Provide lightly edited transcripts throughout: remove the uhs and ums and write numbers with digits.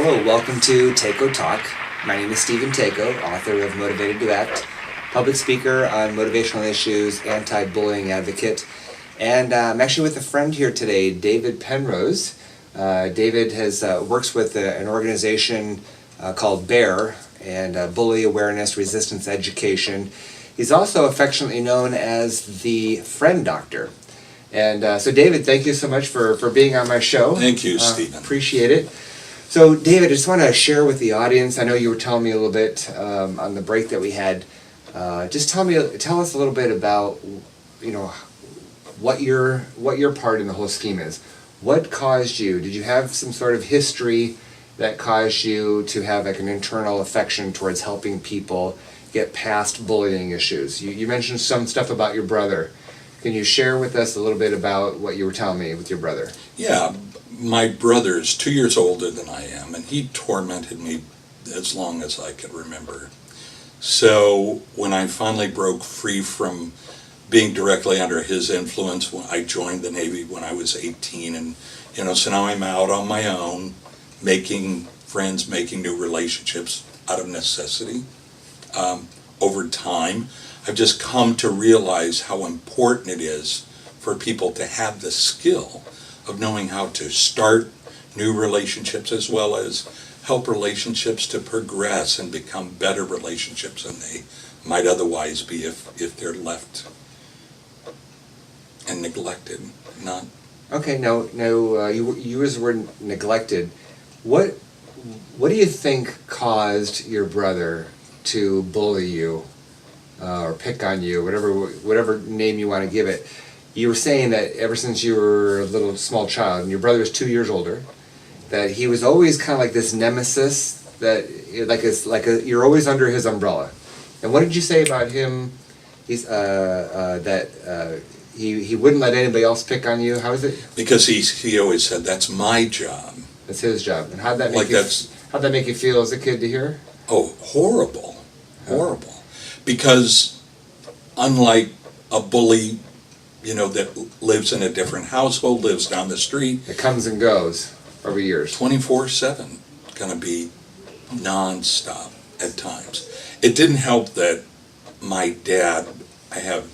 Hello, welcome to Tako Talk. My name is Stephen Tako, author of Motivated to Act, public speaker on motivational issues, anti-bullying advocate, and I'm actually with a friend here today, David Penrose. David works with an organization called BEAR, and Bully Awareness Resistance Education. He's also affectionately known as the Friend Doctor. And so David, thank you so much for being on my show. Thank you, Stephen. Appreciate it. So David, I just want to share with the audience, I know you were telling me a little bit on the break that we had, just tell us a little bit about, what your part in the whole scheme is. What caused you, did you have some sort of history that caused you to have like an internal affection towards helping people get past bullying issues? You mentioned some stuff about your brother. Can you share with us a little bit about what you were telling me with your brother? Yeah, my brother is 2 years older than I am, and he tormented me as long as I could remember. So when I finally broke free from being directly under his influence, when I joined the Navy when I was 18, and so now I'm out on my own, making friends, making new relationships out of necessity. Over time, I've just come to realize how important it is for people to have the skill of knowing how to start new relationships as well as help relationships to progress and become better relationships than they might otherwise be if they're left and neglected. Not okay. Now you used the word neglected. What do you think caused your brother to bully you or pick on you, whatever name you want to give it? You were saying that ever since you were a little small child, and your brother was 2 years older, that he was always kind of like this nemesis, that you're always under his umbrella. And what did you say about him? He's he wouldn't let anybody else pick on you. How is it? Because he always said, "That's my job." That's his job. And how'd that make you feel as a kid to hear? Oh, horrible. Because unlike a bully, that lives in a different household, lives down the street. It comes and goes over years. 24/7, gonna be non-stop at times. It didn't help that my dad, I have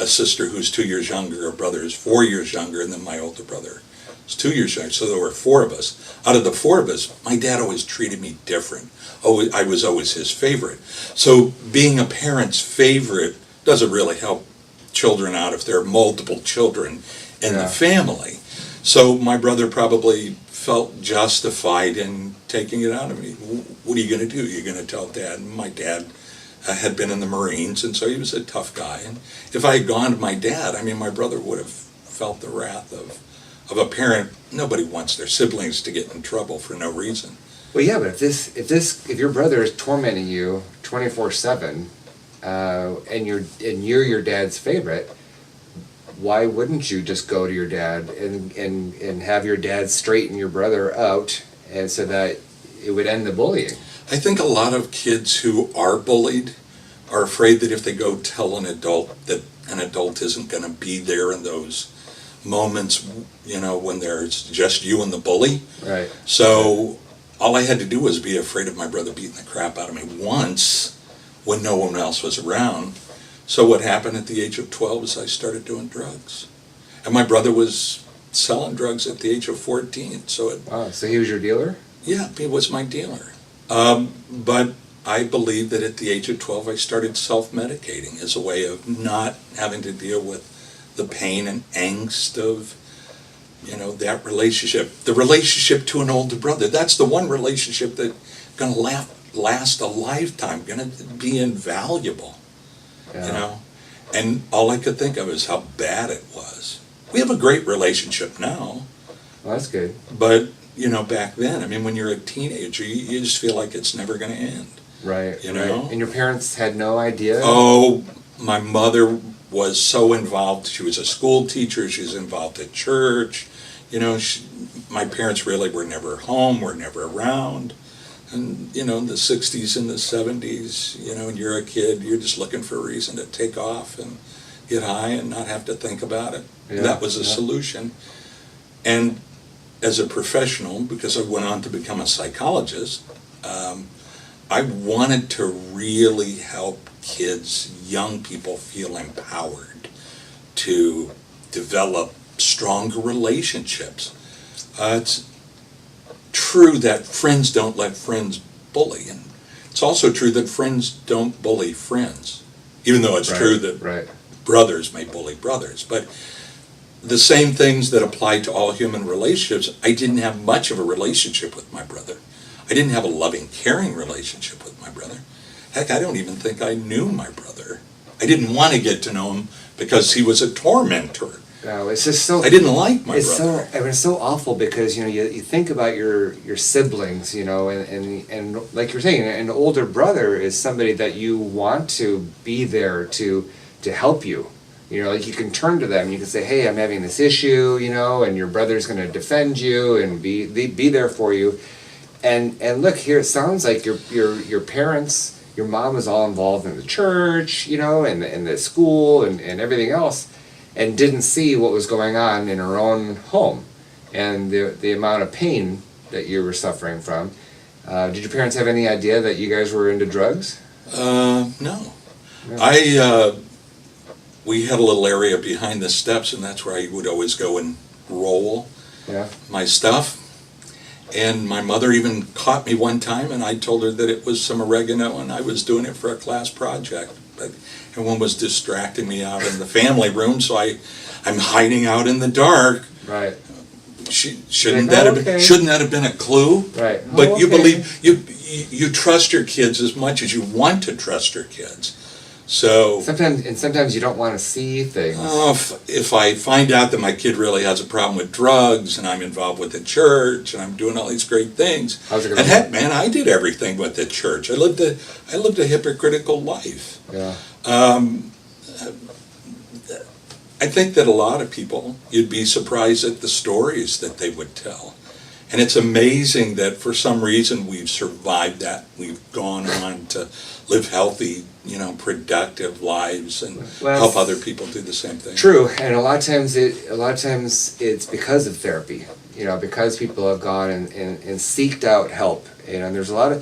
a sister who's 2 years younger, a brother who's 4 years younger, and then my older brother is 2 years younger, so there were four of us. Out of the four of us, my dad always treated me different. I was always his favorite. So being a parent's favorite doesn't really help children out if there are multiple children in the family. So my brother probably felt justified in taking it out of me. What are you going to do? You're going to tell Dad? And my dad had been in the Marines, and so he was a tough guy. And if I had gone to my dad, my brother would have felt the wrath of a parent. Nobody wants their siblings to get in trouble for no reason. Well, yeah, but if your brother is tormenting you 24/7, and you're your dad's favorite, why wouldn't you just go to your dad and have your dad straighten your brother out, and so that it would end the bullying? I think a lot of kids who are bullied are afraid that if they go tell an adult, that an adult isn't going to be there in those moments, when there's just you and the bully. Right. So all I had to do was be afraid of my brother beating the crap out of me once when no one else was around. So what happened at the age of 12 is I started doing drugs. And my brother was selling drugs at the age of 14. So he was your dealer? Yeah, he was my dealer. But I believe that at the age of 12 I started self-medicating as a way of not having to deal with the pain and angst of that relationship. The relationship to an older brother, that's the one relationship that's going to last a lifetime, going to be invaluable. And all I could think of is how bad it was. We have a great relationship now. Well, that's good. But back then, when you're a teenager, you just feel like it's never going to end. Right. Right. And your parents had no idea? Oh, my mother was so involved. She was a school teacher. She was involved at church. My parents really were never home, were never around. And, in the 60s and the 70s, when you're a kid, you're just looking for a reason to take off and get high and not have to think about it. Yeah, that was a solution. And as a professional, because I went on to become a psychologist, I wanted to really help kids, young people, feel empowered to develop stronger relationships. It's true that friends don't let friends bully, and it's also true that friends don't bully friends, even though it's true that brothers may bully brothers. But the same things that apply to all human relationships, I didn't have much of a relationship with my brother. I didn't have a loving, caring relationship with my brother. Heck, I don't even think I knew my brother. I didn't want to get to know him because he was a tormentor. No, it's just so. I didn't like my it's brother. It's so awful because you think about your siblings, and like you're saying, an older brother is somebody that you want to be there to help you. Like you can turn to them, you can say, "Hey, I'm having this issue," and your brother's going to defend you and be there for you. And look here, it sounds like your parents, your mom was all involved in the church, and the school and everything else, and didn't see what was going on in her own home, and the amount of pain that you were suffering from. Did your parents have any idea that you guys were into drugs? No. We had a little area behind the steps, and that's where I would always go and roll my stuff. And my mother even caught me one time, and I told her that it was some oregano, and I was doing it for a class project. But everyone was distracting me out in the family room, so I'm hiding out in the dark. Right. Shouldn't that have been a clue? Right. But you believe you trust your kids as much as you want to trust your kids. So sometimes you don't want to see things. If I find out that my kid really has a problem with drugs, and I'm involved with the church, and I'm doing all these great things, and heck, man, I did everything with the church. I lived a hypocritical life. Yeah. I think that a lot of people, you'd be surprised at the stories that they would tell. And it's amazing that for some reason we've survived that. We've gone on to live healthy, productive lives and help other people do the same thing. True, and a lot of times it's because of therapy. Because people have gone and seeked out help. And there's a lot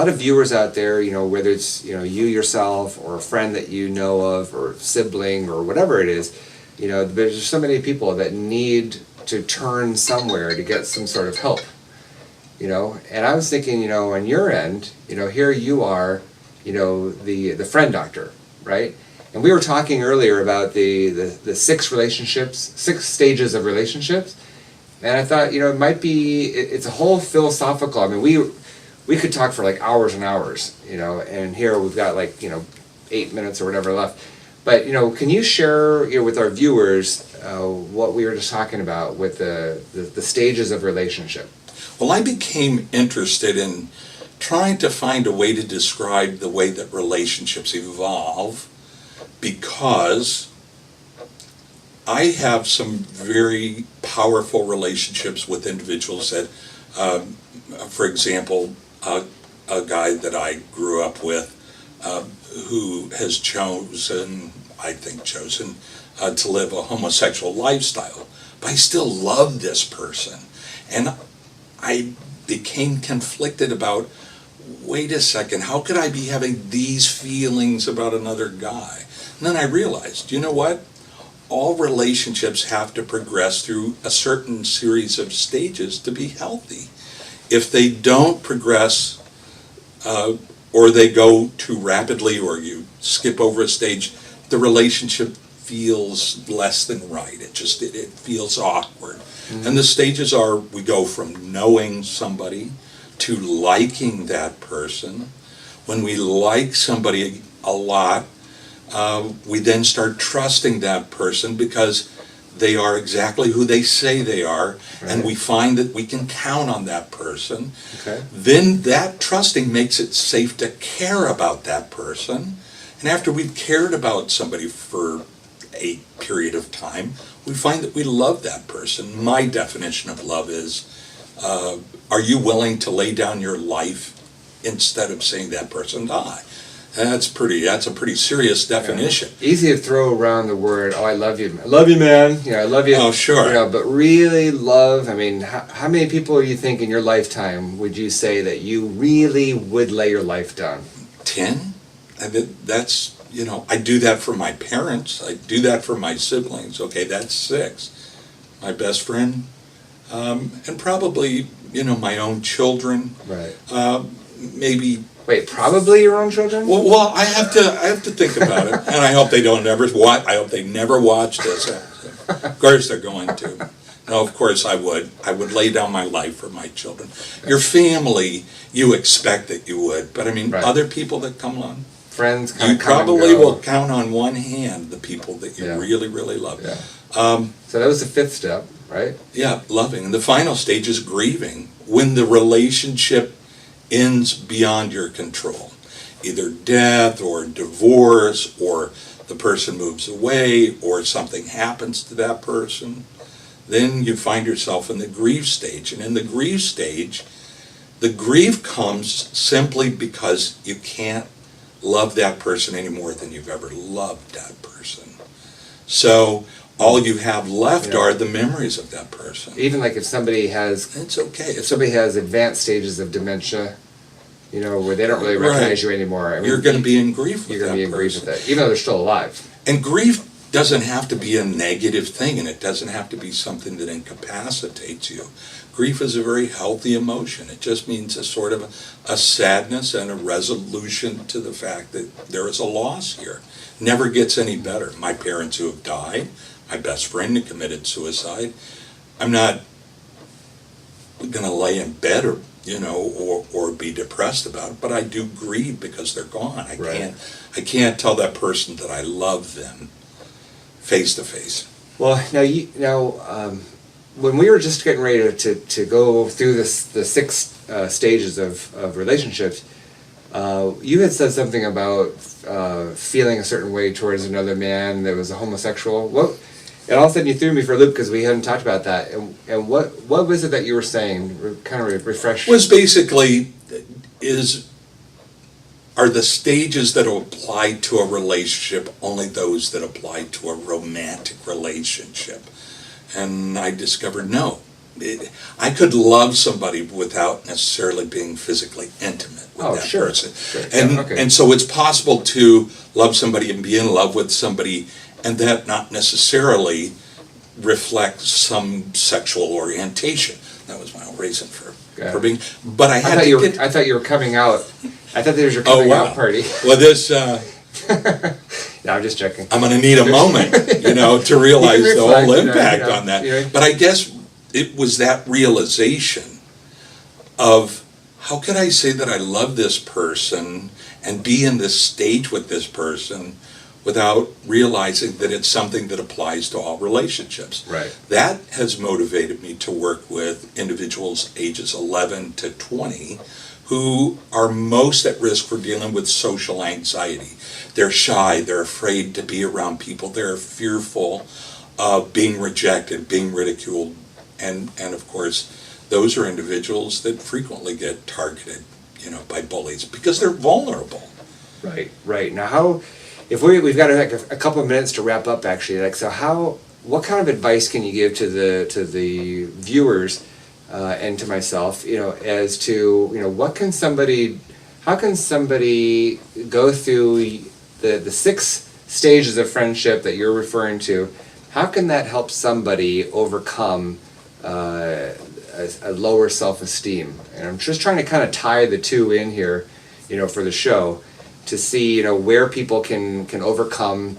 of viewers out there. Whether it's you yourself or a friend that you know of or sibling or whatever it is. There's so many people that need to turn somewhere to get some sort of help, and I was thinking, on your end, here you are, the friend doctor, right? And we were talking earlier about the 6 stages of relationships, and I thought, it might be, it's a whole philosophical, I mean, we could talk for like hours and hours, and here we've got 8 minutes or whatever left. But, can you share with our viewers what we were just talking about with the stages of relationship? Well, I became interested in trying to find a way to describe the way that relationships evolve, because I have some very powerful relationships with individuals that, for example, a guy that I grew up with, who has chosen to live a homosexual lifestyle. But I still love this person. And I became conflicted about, wait a second, how could I be having these feelings about another guy? And then I realized, you know what? All relationships have to progress through a certain series of stages to be healthy. If they don't progress, or they go too rapidly, or you skip over a stage, the relationship feels less than right. It feels awkward. Mm-hmm. And the stages are, we go from knowing somebody to liking that person. When we like somebody a lot, we then start trusting that person because they are exactly who they say they are, right. And we find that we can count on that person. Okay. Then that trusting makes it safe to care about that person. And after we've cared about somebody for a period of time, we find that we love that person. My definition of love is, are you willing to lay down your life instead of seeing that person die? That's a pretty serious definition. Yeah. Easy to throw around the word, oh, I love you, man, I love you. Oh, sure. But really love, I mean, how many people do you think in your lifetime would you say that you really would lay your life down? 10? That's, I do that for my parents. I do that for my siblings. Okay, that's 6. My best friend, and probably, my own children. Right. Maybe. Wait, probably your own children? Well, I have to think about it, and I hope they don't ever watch. I hope they never watch this episode. Of course, they're going to. No, of course I would. I would lay down my life for my children. Your family, you expect that you would, but I mean, other people that come along, friends, you probably will count on one hand the people that you really, really love. Yeah. So that was the 5th step, right? Yeah, loving. And the final stage is grieving, when the relationship ends beyond your control. Either death or divorce, or the person moves away, or something happens to that person. Then you find yourself in the grief stage. And in the grief stage, the grief comes simply because you can't love that person any more than you've ever loved that person. So all you have left are the memories of that person. Even like if somebody has... It's okay. If somebody has advanced stages of dementia, where they don't really recognize you anymore. I mean, you're going to be in grief with that person. You're going to be in grief with that, even though they're still alive. And grief doesn't have to be a negative thing, and it doesn't have to be something that incapacitates you. Grief is a very healthy emotion. It just means a sort of a sadness and a resolution to the fact that there is a loss here. Never gets any better. My parents who have died, my best friend who committed suicide, I'm not going to lay in bed or be depressed about it, but I do grieve because they're gone. I can't tell that person that I love them face to face. Well, now when we were just getting ready to go through the 6 stages of relationships, you had said something about feeling a certain way towards another man that was a homosexual. And all of a sudden you threw me for a loop because we hadn't talked about that. And what was it that you were saying? Kind of refresh. Was basically are the stages that apply to a relationship only those that apply to a romantic relationship? And I discovered no. I could love somebody without necessarily being physically intimate with that person. Sure. And so it's possible to love somebody and be in love with somebody and that not necessarily reflect some sexual orientation. That was my own reason for being. But I thought you were coming out. I thought there was your coming out party. Well, this. No, I'm just joking. I'm going to need a moment, to realize the whole impact on that. But I guess it was that realization of how could I say that I love this person and be in this stage with this person without realizing that it's something that applies to all relationships. Right. That has motivated me to work with individuals ages 11 to 20 who are most at risk for dealing with social anxiety. They're shy, they're afraid to be around people, they're fearful of being rejected, being ridiculed, and of course, those are individuals that frequently get targeted, by bullies because they're vulnerable. Right. Now if we've got a couple of minutes to wrap up actually, what kind of advice can you give to the viewers and to myself, as to, how can somebody go through the 6 stages of friendship that you're referring to? How can that help somebody overcome a lower self-esteem? And I'm just trying to kind of tie the two in here, for the show, to see, where people can overcome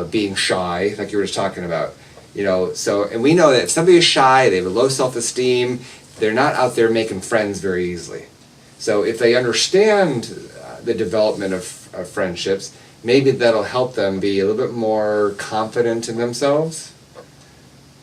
being shy, like you were just talking about. And we know that if somebody is shy, they have a low self-esteem, they're not out there making friends very easily. So if they understand the development of friendships, maybe that'll help them be a little bit more confident in themselves.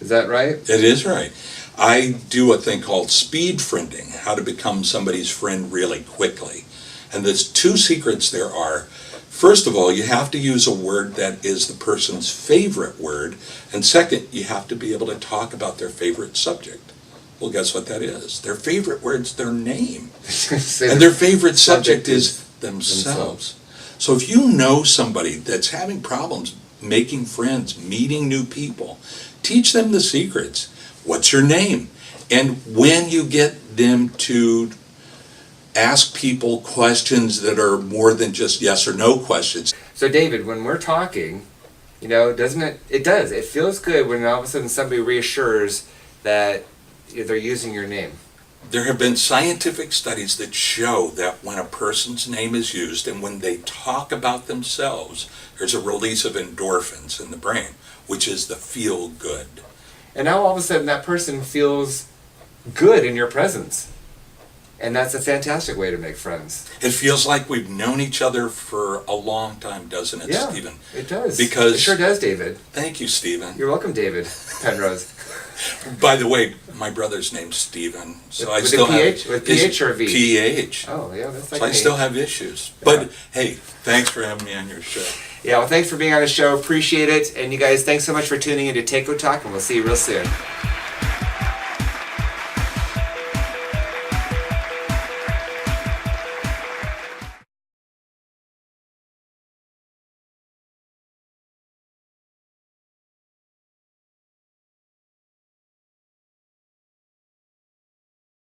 Is that right? It is right. I do a thing called speed friending, how to become somebody's friend really quickly. And there's 2 secrets there are. First of all, you have to use a word that is the person's favorite word. And second, you have to be able to talk about their favorite subject. Well, guess what that is? Their favorite word's their name. And their favorite subject is themselves. So if you know somebody that's having problems making friends, meeting new people, teach them the secrets. What's your name? And when you get them to ask people questions that are more than just yes or no questions. So David, when we're talking, doesn't it? It does. It feels good when all of a sudden somebody reassures that they're using your name. There have been scientific studies that show that when a person's name is used and when they talk about themselves, there's a release of endorphins in the brain, which is the feel good. And now all of a sudden that person feels good in your presence. And that's a fantastic way to make friends. It feels like we've known each other for a long time, doesn't it, Yeah, Stephen? it does. Because it sure does, David. Thank you, Stephen. You're welcome, David Penrose. By the way, my brother's name's Stephen, so I With still a PH? have With PH or V? PH. Oh, yeah, that's like So I me. still have issues. Yeah. But hey, thanks for having me on your show. Yeah, well, thanks for being on the show. Appreciate it. And you guys, thanks so much for tuning in to Tako Talk, and we'll see you real soon.